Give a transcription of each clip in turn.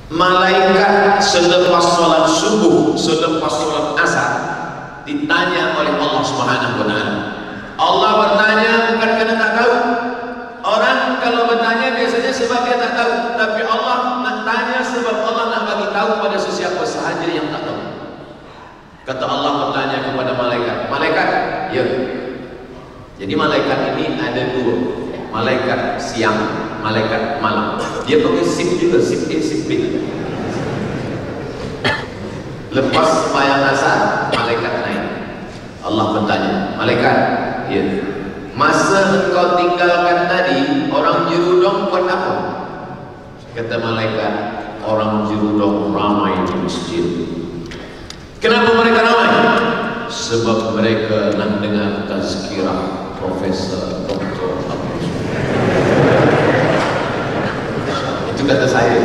Malaikat selepas sholat subuh, selepas sholat asar ditanya oleh Allah Subhanahu wa Ta'ala. Allah bertanya bukan karena tak tahu. Orang kalau bertanya biasanya sebab dia tak tahu, tapi Allah nak tanya sebab Allah nak bagi tahu pada sesiapa sahaja yang tak tahu. Kata Allah bertanya kepada malaikat, malaikat, ya. Jadi malaikat ini ada dua, malaikat siang, malaikat malam. Dia pakai shift juga, shift A, shift B. Lepas sembahyang asar, malaikat naik. Allah bertanya, malaikat, ya, masa engkau tinggalkan tadi, orang Jerudong buat apa? Kata malaikat, orang Jerudong ramai di masjid. Kenapa mereka ramai? Sebab mereka nak dengar tazkirah Profesor Dr. Abdul. Itu kata saya.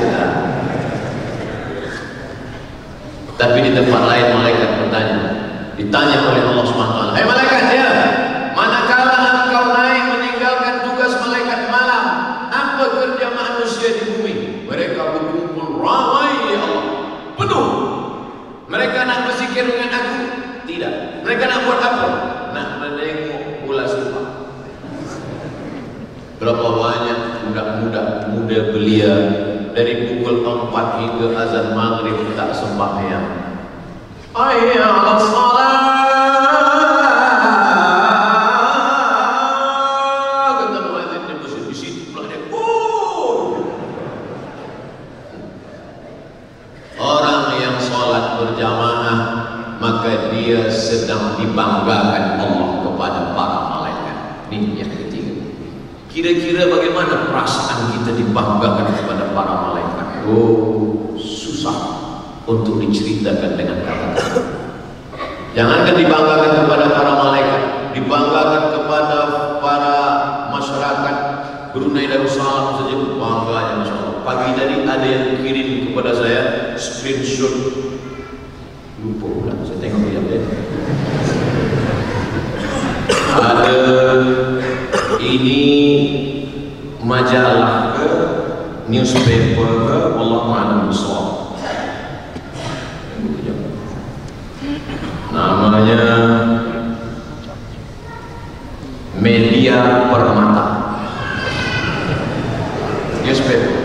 Tapi di tempat lain malaikat bertanya, ditanya oleh Allah SWT, "Hai malaikat, ya, manakala engkau naik meninggalkan tugas malaikat malam, apa kerja manusia di bumi?" Mereka berkumpul ramai, ya Allah, penuh. Mereka nak berzikir dengan aku? Tidak. Mereka nak buat apa? Nak menengok bola sepak. Berapa banyak budak-budak muda belia dari pukul 4 hingga azan maghrib tak sembahyang. Hayya 'alas shalah, kata muadzin di masjid, di situ pula dia. Orang yang sholat berjamaah, maka dia sedang dibanggakan Allah kepada para malaikat. Ini yang ketiga. Kira-kira bagaimana perasaan kita dibanggakan kepada para malaikat? Oh, susah untuk diceritakan dengan kata-kata. Jangankan dibanggakan kepada para malaikat, dibanggakan kepada para masyarakat Brunei Darussalam saja bangganya, Masya Allah. Pagi tadi ada yang kirim kepada saya screenshot, lupa pula, saya tengok dia. Ada ini majalah ke, newspaper ke, Allah Maha Besar. Namanya Media Permata, newspaper,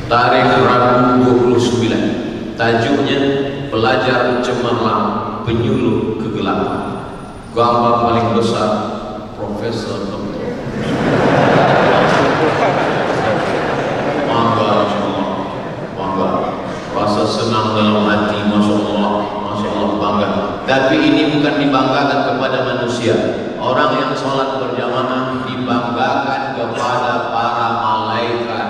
tarikh Rabu 29. Tajuknya pelajar cemerlang penyuluh kegelapan. Gambar paling besar Profesor Dr. Bangga, Masya Allah, bangga. Rasa senang dalam hati, Masya Allah, Masya Allah, bangga. Tapi ini bukan dibanggakan kepada manusia. Orang yang sholat berjamaah dibanggakan kepada para malaikat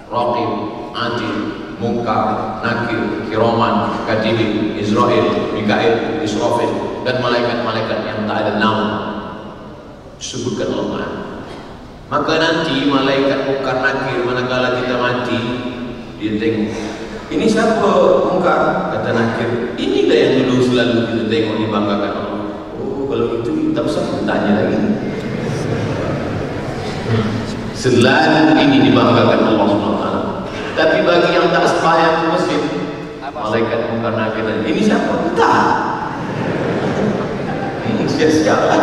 Raqib, Atid, Munkar, Nakir, Kiraman, Katibin, Israel, Mikail, Israfil, dan malaikat-malaikat yang tak ada nama disebutkan Allah. Maka nanti malaikat Munkar, Nakir, manakala kita mati, dia tengok, ini siapa Munkar? Kata Nakir, inilah yang dulu selalu kita tengok dibanggakan Allah. Oh, kalau itu tak usah bertanya lagi. Selalu ini dibanggakan Allah SWT. Tapi bagi yang tak sembahyang ke masjid, malaikat Munkar, Nakir, ini siapa? Tak. Ini siapa?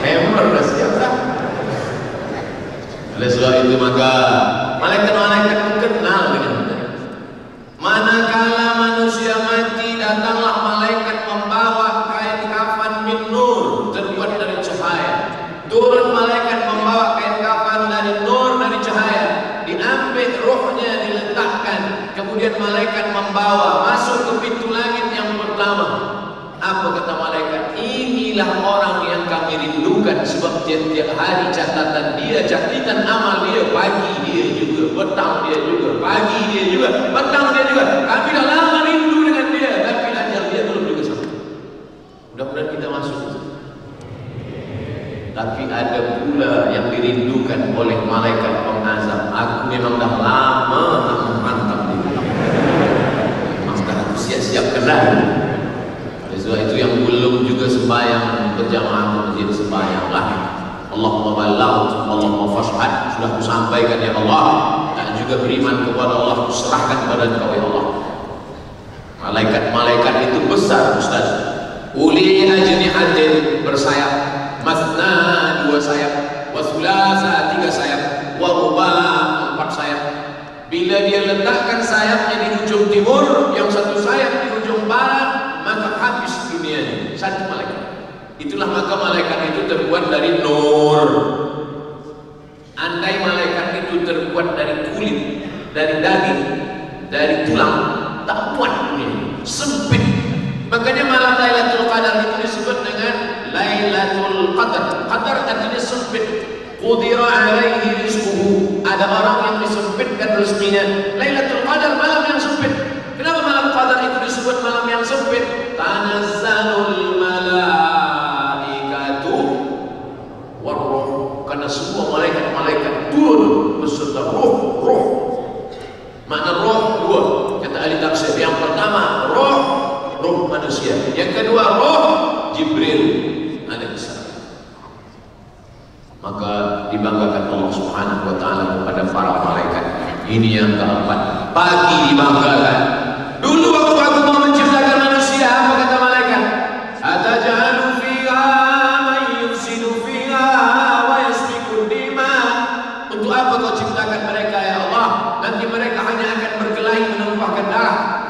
Memang dah siapa? Oleh sebab itu maka malaikat-malaikat kenal dengan kita. Manakala manusia mati, datanglah malaikat membawa kain kafan min nur, terbuat dari cahaya. Turun malaikat membawa kain kafan dari nur, dari cahaya. Diambil rohnya, diletakkan. Kemudian malaikat membawa masuk ke pintu langit yang pertama. Apa kata malaikat? Inilah orang yang kami rindukan, sebab tiap-tiap hari catatan dia, catatan amal dia, pagi dia juga, petang dia juga, pagi dia juga, petang dia juga. Kami dah lama rindu dengan dia, tapi ajal dia belum juga sampai. Mudah-mudahan kita masuk. Tapi ada pula yang dirindukan oleh malaikat pengazab. Aku memang dah lama nak menghantam dia. Memang dah aku siap-siap kenal. Sebab itu yang belum juga sembahyang berjamaah masjid, sembahyanglah. Allahumma balagh, Allahumma fashhad. Sudah aku sampaikan ya Allah. juga beriman kepada Allah, serahkan kepada Engkau ya Allah. Malaikat-malaikat itu besar Ustaz. Uli ajnihatin, bersayap, masna, 2 sayap, wa thulatha, 3 sayap, wa ruba', 4 sayap. Bila dia letakkan sayapnya di ujung timur, yang 1 sayap di ujung barat, maka habis dunia ini. 1 malaikat. Itulah maka malaikat itu terbuat dari nur. Andai malaikat itu terbuat dari kulit, dari daging, dari tulang, tak muat dunia ini, sempit. Makanya malam Lailatul Qadar itu disebut dengan Lailatul Qadar. Qadar artinya sempit. Qudira alaihi rizquhu. Ada orang yang disempitkan rezekinya. Lailatul Qadar malam yang sempit. Kenapa malam Qadar itu disebut malam yang sempit? Tanazzalul malaikatu warruh. Karena semua malaikat-malaikat turun beserta roh. Makna roh 2 kata ahli tafsir. Yang pertama roh manusia, yang kedua roh Jibril alaihissalam. Maka dibanggakan Allah Subhanahu wa taala kepada para malaikat. Ini yang keempat, pagi dibanggakan. Dulu waktu aku mau menciptakan manusia, apa kata malaikat? Ataj'alu fiha man yufsidu fiha wa yasfiku dima. Untuk apa kau ciptakan mereka ya Allah? Nanti mereka hanya akan berkelahi menumpahkan darah.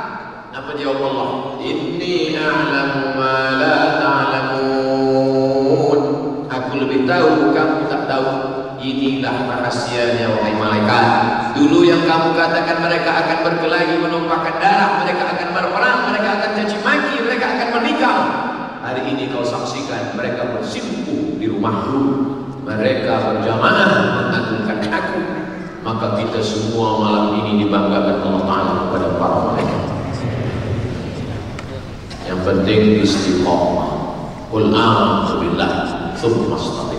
Apa jawab Allah? Inni a'lamu ma la ta'lamun. Aku lebih tahu, kamu tak tahu. Inilah rahasianya wahai malaikat. Dulu yang kamu katakan mereka akan berkelahi menumpahkan darah, mereka akan berperang, mereka akan caci maki, mereka akan menikah. Hari ini kau saksikan mereka bersimpuh di rumahmu, mereka berjamaah mengagungkan aku. Maka kita semua malam ini dibanggakan Allah Ta'ala kepada para malaikat. Yang penting istiqomah. Qul a'udzu billahi tsumma astaqim.